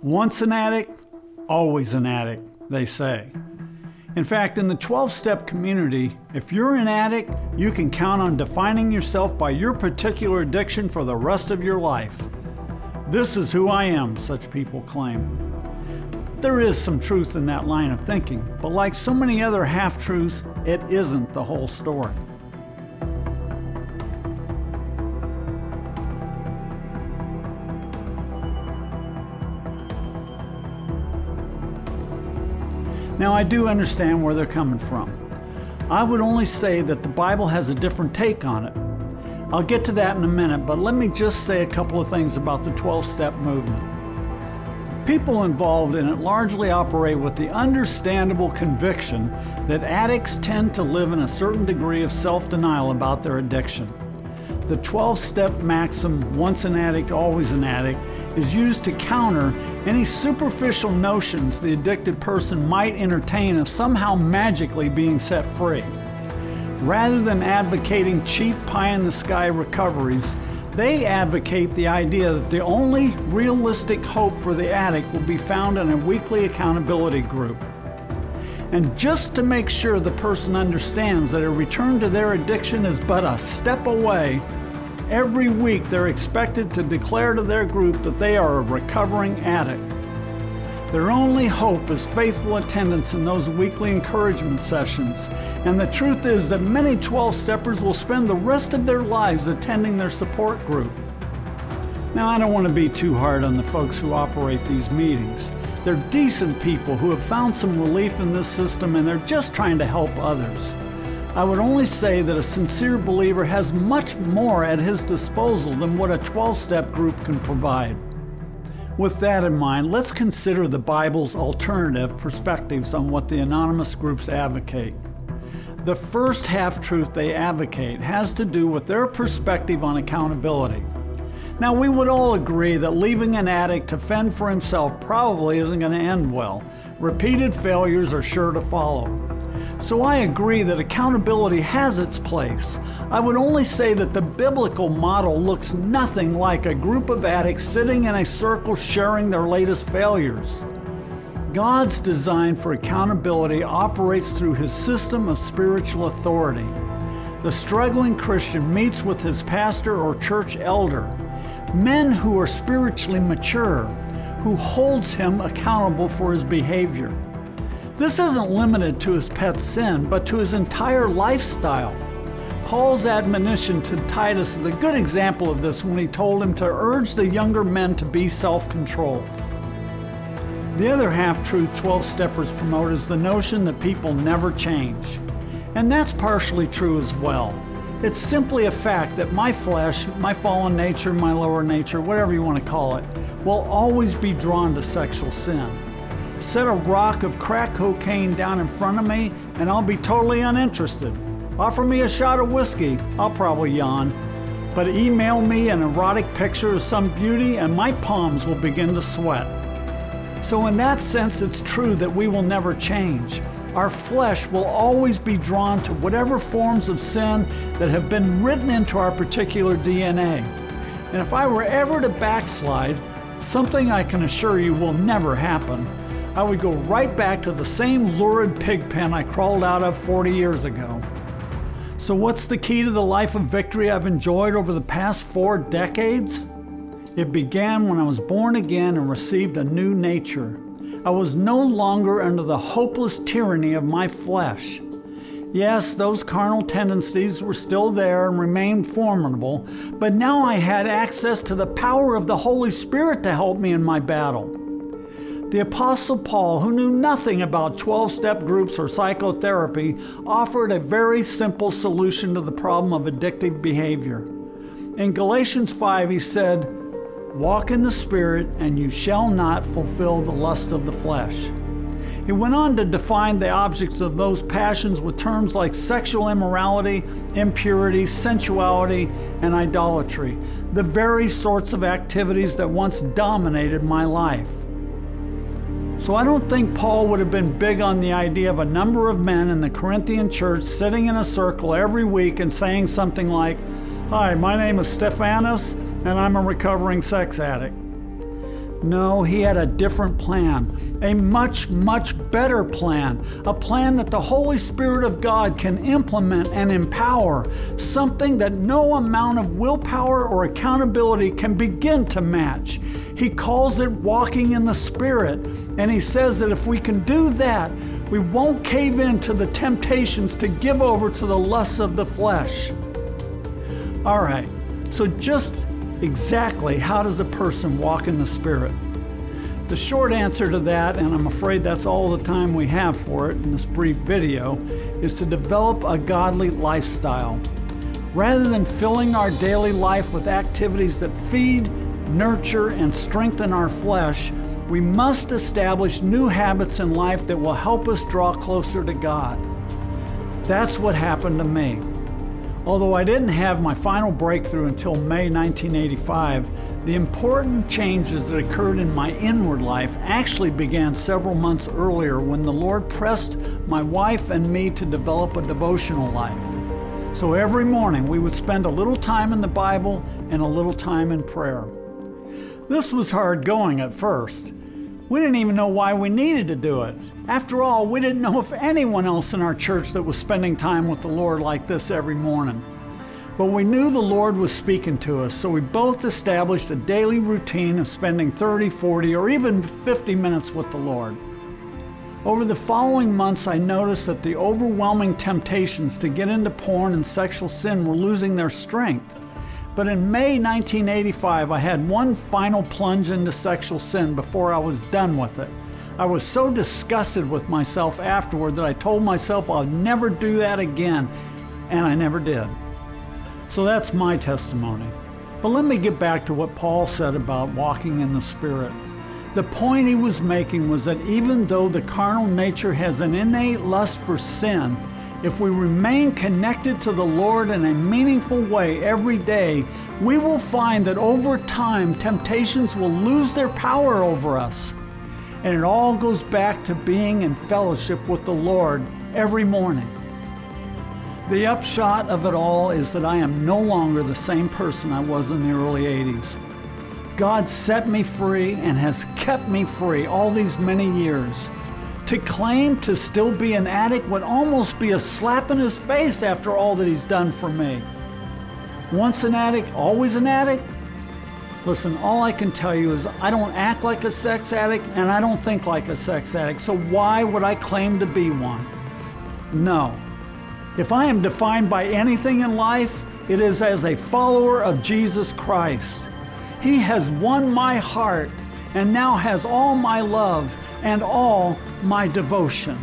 Once an addict, always an addict, they say. In fact, in the 12-step community, if you're an addict, you can count on defining yourself by your particular addiction for the rest of your life. This is who I am, such people claim. There is some truth in that line of thinking, but like so many other half-truths, it isn't the whole story. Now, I do understand where they're coming from. I would only say that the Bible has a different take on it. I'll get to that in a minute, but let me just say a couple of things about the 12-step movement. People involved in it largely operate with the understandable conviction that addicts tend to live in a certain degree of self-denial about their addiction. The 12-step maxim, once an addict, always an addict, is used to counter any superficial notions the addicted person might entertain of somehow magically being set free. Rather than advocating cheap pie-in-the-sky recoveries, they advocate the idea that the only realistic hope for the addict will be found in a weekly accountability group. And just to make sure the person understands that a return to their addiction is but a step away, every week they're expected to declare to their group that they are a recovering addict. Their only hope is faithful attendance in those weekly encouragement sessions. And the truth is that many 12-steppers will spend the rest of their lives attending their support group. Now, I don't want to be too hard on the folks who operate these meetings. They're decent people who have found some relief in this system, and they're just trying to help others. I would only say that a sincere believer has much more at his disposal than what a 12-step group can provide. With that in mind, let's consider the Bible's alternative perspectives on what the anonymous groups advocate. The first half-truth they advocate has to do with their perspective on accountability. Now, we would all agree that leaving an addict to fend for himself probably isn't going to end well. Repeated failures are sure to follow. So I agree that accountability has its place. I would only say that the biblical model looks nothing like a group of addicts sitting in a circle sharing their latest failures. God's design for accountability operates through His system of spiritual authority. The struggling Christian meets with his pastor or church elder, men who are spiritually mature, who holds him accountable for his behavior. This isn't limited to his pet sin, but to his entire lifestyle. Paul's admonition to Titus is a good example of this when he told him to urge the younger men to be self-controlled. The other half-truth 12-steppers promote is the notion that people never change. And that's partially true as well. It's simply a fact that my flesh, my fallen nature, my lower nature, whatever you want to call it, will always be drawn to sexual sin. Set a rock of crack cocaine down in front of me and I'll be totally uninterested. Offer me a shot of whiskey, I'll probably yawn. But email me an erotic picture of some beauty and my palms will begin to sweat. So in that sense, it's true that we will never change. Our flesh will always be drawn to whatever forms of sin that have been written into our particular DNA. And if I were ever to backslide, something I can assure you will never happen, I would go right back to the same lurid pig pen I crawled out of 40 years ago. So what's the key to the life of victory I've enjoyed over the past 4 decades? It began when I was born again and received a new nature. I was no longer under the hopeless tyranny of my flesh. Yes, those carnal tendencies were still there and remained formidable, but now I had access to the power of the Holy Spirit to help me in my battle. The Apostle Paul, who knew nothing about 12-step groups or psychotherapy, offered a very simple solution to the problem of addictive behavior. In Galatians 5, he said, "Walk in the Spirit, and you shall not fulfill the lust of the flesh." He went on to define the objects of those passions with terms like sexual immorality, impurity, sensuality, and idolatry, the very sorts of activities that once dominated my life. So I don't think Paul would have been big on the idea of a number of men in the Corinthian church sitting in a circle every week and saying something like, "Hi, my name is Stephanos, and I'm a recovering sex addict." No, he had a different plan, a much, much better plan, a plan that the Holy Spirit of God can implement and empower, something that no amount of willpower or accountability can begin to match. He calls it walking in the Spirit, and he says that if we can do that, we won't cave in to the temptations to give over to the lusts of the flesh. All right, so just exactly how does a person walk in the Spirit? The short answer to that, and I'm afraid that's all the time we have for it in this brief video, is to develop a godly lifestyle. Rather than filling our daily life with activities that feed, nurture, and strengthen our flesh, we must establish new habits in life that will help us draw closer to God. That's what happened to me. Although I didn't have my final breakthrough until May 1985, the important changes that occurred in my inward life actually began several months earlier when the Lord pressed my wife and me to develop a devotional life. So every morning we would spend a little time in the Bible and a little time in prayer. This was hard going at first. We didn't even know why we needed to do it. After all, we didn't know of anyone else in our church that was spending time with the Lord like this every morning. But we knew the Lord was speaking to us, so we both established a daily routine of spending 30, 40, or even 50 minutes with the Lord. Over the following months, I noticed that the overwhelming temptations to get into porn and sexual sin were losing their strength. But in May 1985, I had one final plunge into sexual sin before I was done with it. I was so disgusted with myself afterward that I told myself I'll never do that again, and I never did. So that's my testimony. But let me get back to what Paul said about walking in the Spirit. The point he was making was that even though the carnal nature has an innate lust for sin, if we remain connected to the Lord in a meaningful way every day, we will find that over time, temptations will lose their power over us. And it all goes back to being in fellowship with the Lord every morning. The upshot of it all is that I am no longer the same person I was in the early 80s. God set me free and has kept me free all these many years. To claim to still be an addict would almost be a slap in his face after all that he's done for me. Once an addict, always an addict? Listen, all I can tell you is I don't act like a sex addict and I don't think like a sex addict, so why would I claim to be one? No. If I am defined by anything in life, it is as a follower of Jesus Christ. He has won my heart and now has all my love and all my devotion.